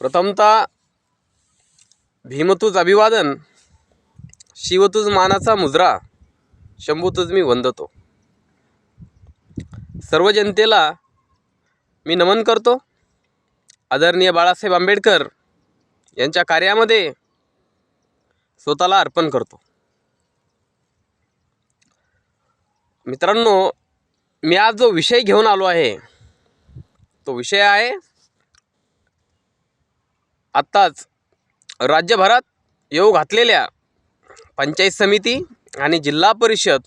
प्रथमतः भीमतुज अभिवादन, शिवतुज मानाचा मुजरा, शंभूतुज मी वंदतो. सर्व जनतेला मी नमन करतो. आदरणीय बाळासाहेब आंबेडकर यांच्या कार्यामध्ये स्वतःला अर्पण करतो. मित्रांनो, मी आज जो विषय घेऊन आलो आहे तो विषय आहे आत्ताच राज्यभरात येऊ घातलेल्या पंचायत समिती आणि जिल्हा परिषद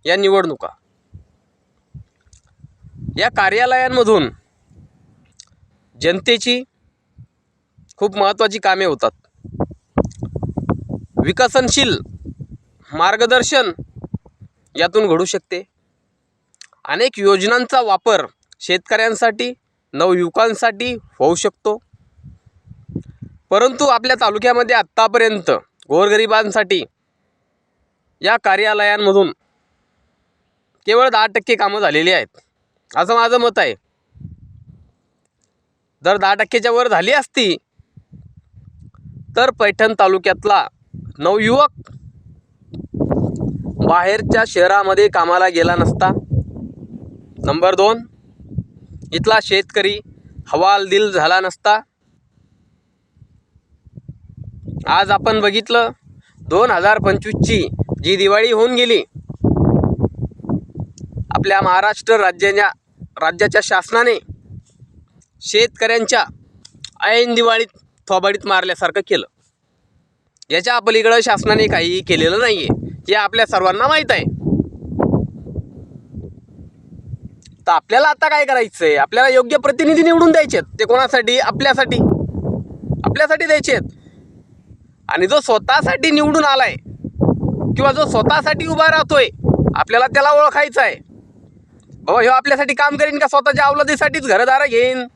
या निवडणुका. या कार्यालयांमधून जनतेची खूप महत्त्वाची कामे होतात. विकसनशील मार्गदर्शन यातून घडू शकते. अनेक योजनांचा वापर शेतकऱ्यांसाठी, नवयुवकांसाठी होऊ शकतो. परंतु आपल्या तालुक्यामध्ये आत्तापर्यंत गोरगरिबांसाठी या कार्यालयांमधून केवळ 10% कामं झालेली आहेत, असं माझं मत आहे. जर 10%च्या वर झाली असती तर पैठण तालुक्यातला नवयुवक बाहेरच्या शहरामध्ये कामाला गेला नसता. नंबर 2, इथला शेतकरी हवालदिल झाला नसता. आज आपण बघितलं 2025ची जी दिवाळी होऊन गेली, आपल्या महाराष्ट्र राज्याच्या शासनाने शेतकऱ्यांच्या ऐन दिवाळीत थोबाडीत मारल्यासारखं केलं. याच्या पलीकडे शासनाने काही केलेलं नाही आहे, हे आपल्या सर्वांना माहीत आहे. तर आपल्याला आता काय करायचं आहे? आपल्याला योग्य प्रतिनिधी निवडून द्यायचे आहेत. ते कोणासाठी? आपल्यासाठी द्यायचे आहेत. आणि जो स्वतःसाठी निवडून आलाय किंवा जो स्वतःसाठी उभा राहतोय, आपल्याला त्याला ओळखायचं आहे. बाबा ह्यो आपल्यासाठी काम करीन का स्वतःच्या अवलादीसाठीच घरदार घेईन,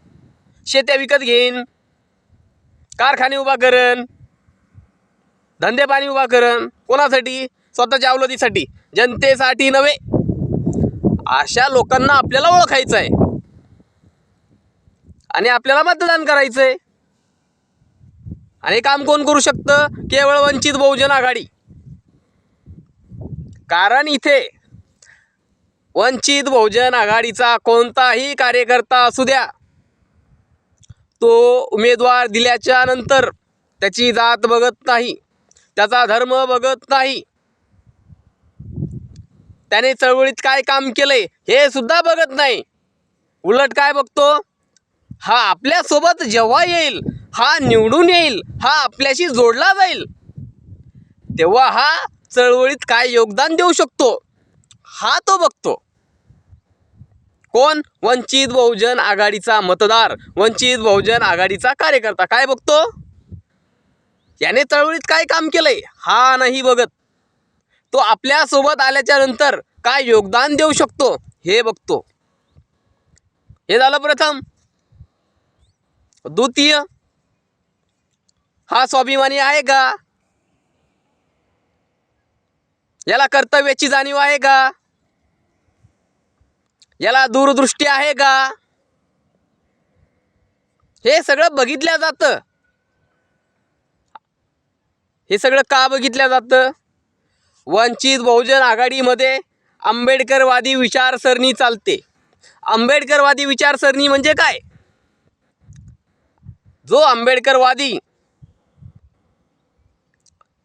शेत्या विकत घेईन, कारखाने उभा करण, धंदे पाणी उभा करण? कोणासाठी? स्वतःच्या अवलादीसाठी, जनतेसाठी नव्हे. अशा लोकांना आपल्याला ओळखायचं आहे आणि आपल्याला मतदान करायचं आहे. आणि काम कोण करू शकतं? केवळ वंचित बहुजन आघाडी. कारण इथे वंचित बहुजन आघाडीचा कोणताही कार्यकर्ता असू द्या, तो उमेदवार दिल्याच्या नंतर त्याची जात बघत नाही, त्याचा धर्म बघत नाही, त्याने चळवळीत काय काम केलंय हे सुद्धा बघत नाही. उलट काय बघतो? हा आपल्यासोबत जेव्हा येईल, हा निवडून येईल, हा आपल्याशी जोडला जाईल, तेव्हा हा चळवळीत काय योगदान देऊ शकतो हा तो बघतो. कोण? वंचित बहुजन आघाडीचा मतदार, वंचित बहुजन आघाडीचा कार्यकर्ता काय बघतो? याने चळवळीत काय काम केलंय हा नाही बघत. तो आपल्यासोबत आल्याच्या नंतर काय योगदान देऊ शकतो हे बघतो. हे झालं प्रथम. द्वितीय, हा स्वाभिमानी आहे का? याला कर्तव्याची जाणीव आहे का? याला दूरदृष्टी आहे का? हे सगळं बघितल्या जातं. हे सगळं का बघितल्या जातं? वंचित बहुजन आघाडीमध्ये आंबेडकरवादी विचारसरणी चालते. आंबेडकरवादी विचारसरणी म्हणजे काय? जो आंबेडकरवादी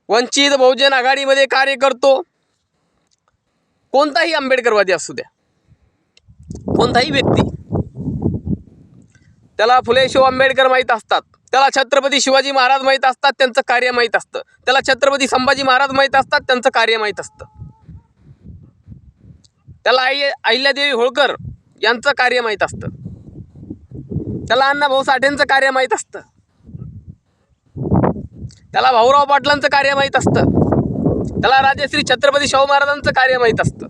वंचित बहुजन आघाडीमध्ये कार्य करतो, कोणताही आंबेडकरवादी असू द्या, कोणताही व्यक्ती, त्याला फुले शाहू आंबेडकर माहीत असतात, त्याला छत्रपती शिवाजी महाराज माहीत असतात, त्यांचं कार्य माहीत असतं, त्याला छत्रपती संभाजी महाराज माहीत असतात, त्यांचं कार्य माहीत असतं, त्याला अहिल्यादेवी होळकर यांचं कार्य माहीत असतं, त्याला अण्णाभाऊ साठेंचं कार्य माहीत असतं, त्याला भाऊराव पाटलांचं कार्य माहीत असतं, त्याला राजश्री छत्रपती शाहू महाराजांचं कार्य माहीत असतं.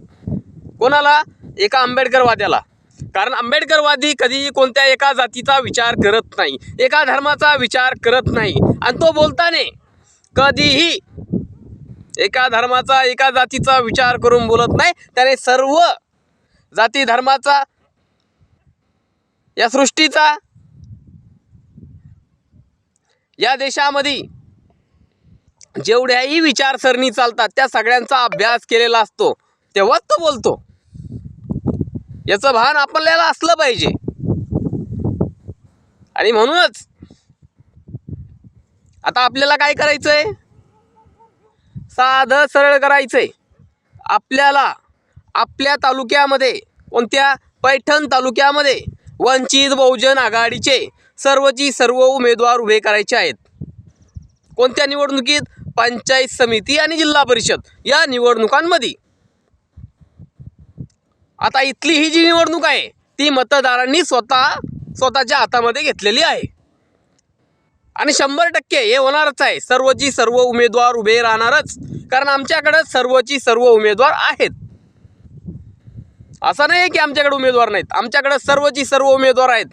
कोणाला? एका आंबेडकरवाद्याला. कारण आंबेडकरवादी कधीही कोणत्या एका जातीचा विचार करत नाही, एका धर्माचा विचार करत नाही, आणि तो बोलताना कधीही एका धर्माचा, एका जातीचा विचार करून बोलत नाही. त्याने सर्व जाती धर्माचा, या सृष्टीचा या देशामध्ये जेवढ्याही विचारसरणी चालतात त्या सगळ्यांचा अभ्यास केलेला असतो, तेव्हाच तो बोलतो. याचं भान आपल्याला असलं पाहिजे. आणि म्हणूनच आता आपल्याला काय करायचंय, साधं सरळ करायचंय. आपल्याला आपल्या तालुक्यामध्ये, कोणत्या, पैठण तालुक्यामध्ये वंचित बहुजन आघाडीचे सर्वची सर्व उमेदवार उभे करायचे आहेत. कोणत्या निवडणुकीत? पंचायत समिती आणि जिल्हा परिषद या निवडणुकांमध्ये. आता इथली ही जी निवडणूक आहे ती मतदारांनी स्वतःच्या हातामध्ये घेतलेली आहे. आणि 100% हे होणारच आहे. सर्वची सर्व उमेदवार उभे राहणारच, कारण आमच्याकडे सर्वची सर्व उमेदवार आहेत. असं नाही की आमच्याकडे उमेदवार नाहीत, आमच्याकडे सर्वची सर्व उमेदवार आहेत.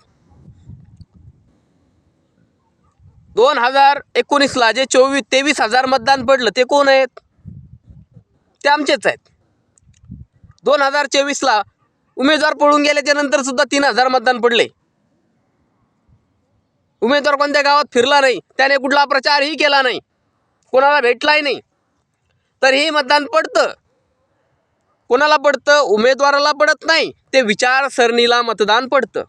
2019ला जे 23,000 मतदान पडलं ते कोण आहेत? ते आमचेच आहेत. 2024ला उमेदवार पळून गेल्याच्या नंतर सुद्धा 3,000 मतदान पडले. उमेदवार कोणत्या गावात फिरला नाही, त्याने कुठला प्रचारही केला नाही, कोणाला भेटलाही नाही, तरीही मतदान पडतं. कोणाला पडतं? उमेदवाराला पडत नाही, ते विचारसरणीला मतदान पडतं.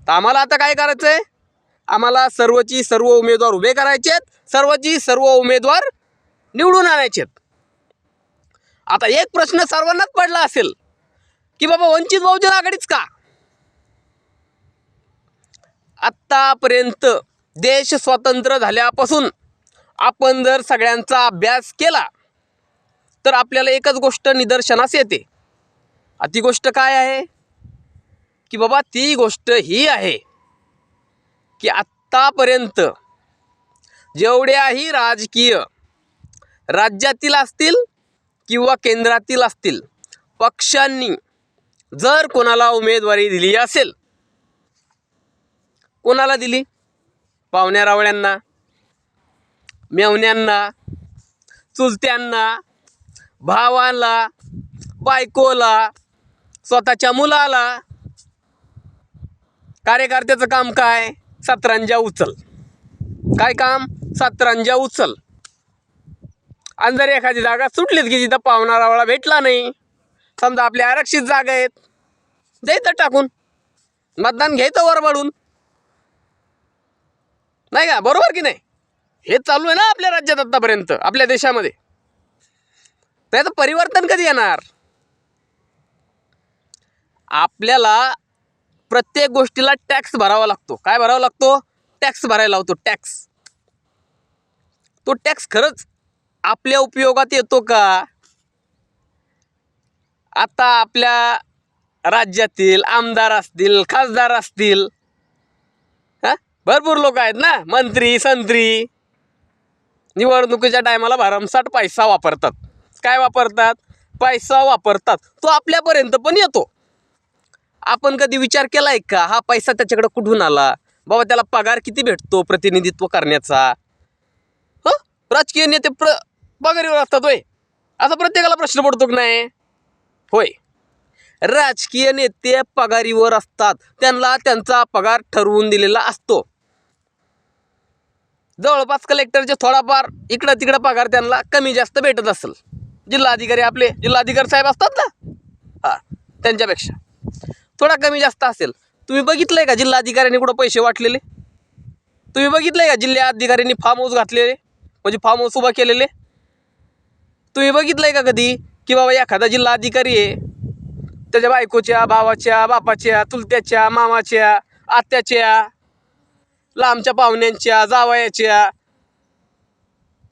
तर आम्हाला आता काय करायचंय? आम्हाला सर्वची सर्व उमेदवार उभे करायचेत, सर्वची सर्व उमेदवार निवडून आणायचेत. आता एक प्रश्न सर्वांनाच पडला असेल की बाबा वंचित बहुजन आघाडीच का? आत्तापर्यंत देश स्वतंत्र झाल्यापासून आपण जर सगळ्यांचा अभ्यास केला तर आपल्याला एकच गोष्ट निदर्शनास येते. ती गोष्ट काय आहे की बाबा, ती गोष्ट ही आहे की आत्तापर्यंत जेवढ्याही राजकीय राज्यातील असतील किंवा केंद्रातील असतील पक्षांनी जर कोणाला उमेदवारी दिली असेल, कोणाला दिली? पाहुण्या रावळ्यांना, मेवण्यांना, चुलत्यांना, भावाला, बायकोला, स्वतःच्या मुलाला. कार्यकर्त्याचं काम काय? सतरंजा उचल. काय काम? सतरंजा उचल. आणि जर एखादी जागा सुटलीत की जिथं पाहुणा रावळा भेटला नाही, समजा आपल्या आरक्षित जागा आहेत, द्यायचं टाकून, मतदान घ्यायचं वरबडून, नाही का? बरोबर की नाही? हे चालू आहे ना आपल्या राज्यात आतापर्यंत, आपल्या देशामध्ये. त्याचं परिवर्तन कधी येणार? आपल्याला प्रत्येक गोष्टीला टॅक्स भरावा लागतो. काय भरावा लागतो? टॅक्स भरायला होतो. टॅक्स. तो टॅक्स खरंच आपल्या उपयोगात येतो का? आता आपल्या राज्यातील आमदार असतील, खासदार असतील, भरपूर लोक आहेत ना, मंत्री संत्री, निवडणुकीच्या टायमाला भरमसाठ पैसा वापरतात. काय वापरतात? पैसा वापरतात. तो आपल्यापर्यंत पण येतो. आपण कधी विचार केलाय का हा पैसा त्याच्याकडे कुठून आला? बाबा त्याला पगार किती भेटतो प्रतिनिधित्व करण्याचा? राजकीय नेते पगारीवर असतात होय? असा प्रत्येकाला प्रश्न पडतो की नाही? होय, राजकीय नेते पगारीवर असतात. त्यांना त्यांचा पगार ठरवून दिलेला असतो. जवळपास कलेक्टरचे थोडाफार इकडं तिकडं पगार त्यांना कमी जास्त भेटत असेल. जिल्हाधिकारी, आपले जिल्हाधिकारी साहेब असतात ना, त्यांच्यापेक्षा थोडा कमी जास्त असेल. तुम्ही बघितलंय का जिल्हाधिकाऱ्यांनी कुठं पैसे वाटलेले? तुम्ही बघितलंय का जिल्हाधिकाऱ्यांनी फार्म हाऊस घातलेले, म्हणजे फार्म हाऊस उभा केलेले? तुम्ही बघितलंय का कधी की बाबा एखादा जिल्हाधिकारी आहे, त्याच्या बायकोच्या, भावाच्या, बापाच्या, चुलत्याच्या, मामाच्या, आत्याच्या, लांबच्या पाहुण्यांच्या, जावयाच्या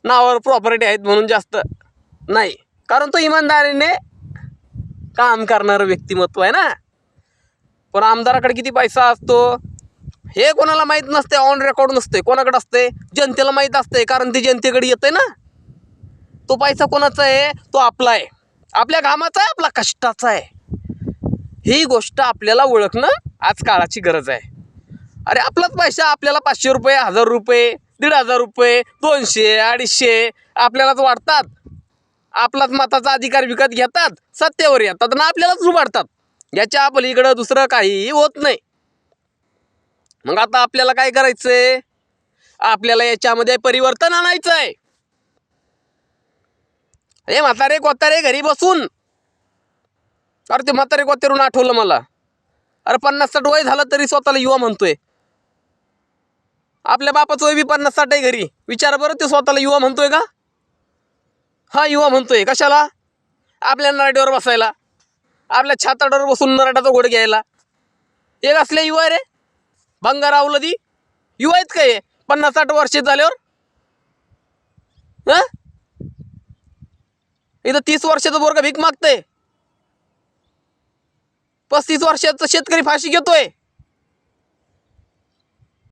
नावावर प्रॉपर्टी आहेत म्हणून जास्त नाही, कारण तो इमानदारीने काम करणारं व्यक्तिमत्व आहे ना. पण आमदाराकडे किती पैसा असतो हे कोणाला माहीत नसते. ऑन रेकॉर्ड नसते. कोणाकडे असते? जनतेला माहीत असते, कारण ते जनतेकडे येते ना. तो पैसा कोणाचा आहे? तो आपला आहे, आपल्या घामाचा आहे, आपला कष्टाचा आहे. ही गोष्ट आपल्याला ओळखणं आज काळाची गरज आहे. अरे आपलाच पैसा आपल्याला 500 रुपये, 1000 रुपये, 1500 रुपये, 200, 250 आपल्यालाच वाटतात. आपलाच मताचा अधिकार विकत घेतात, सत्तेवर येतात आणि आपल्यालाच लुबाडतात. याच्या पलीकडं दुसरं काहीही होत नाही. मग आता आपल्याला काय करायचंय? आपल्याला याच्यामध्ये परिवर्तन आणायचं आहे. हे म्हातारे कोतारे घरी बसून, अरे ते म्हातारे कोतारून आठवलं मला. अरे 50-60 वय झालं तरी स्वतःला युवा म्हणतोय. आपल्या बापाचं वय बी 50-60 आहे घरी. विचार बरं, ते स्वतःला युवा म्हणतोय का? हा, युवा म्हणतोय. कशाला? आपल्या नराट्यावर बसायला, आपल्या छाताडावर बसून नराटाचा घोड घ्यायला. एक असले युवा रे, भंगार अवलदी युवा आहेत काय 50-60 वर्ष झाल्यावर? हा, इथं 30 वर्षाचं पोरगं भीक मागतंय, 35 वर्षाचा शेतकरी फाशी घेतोय.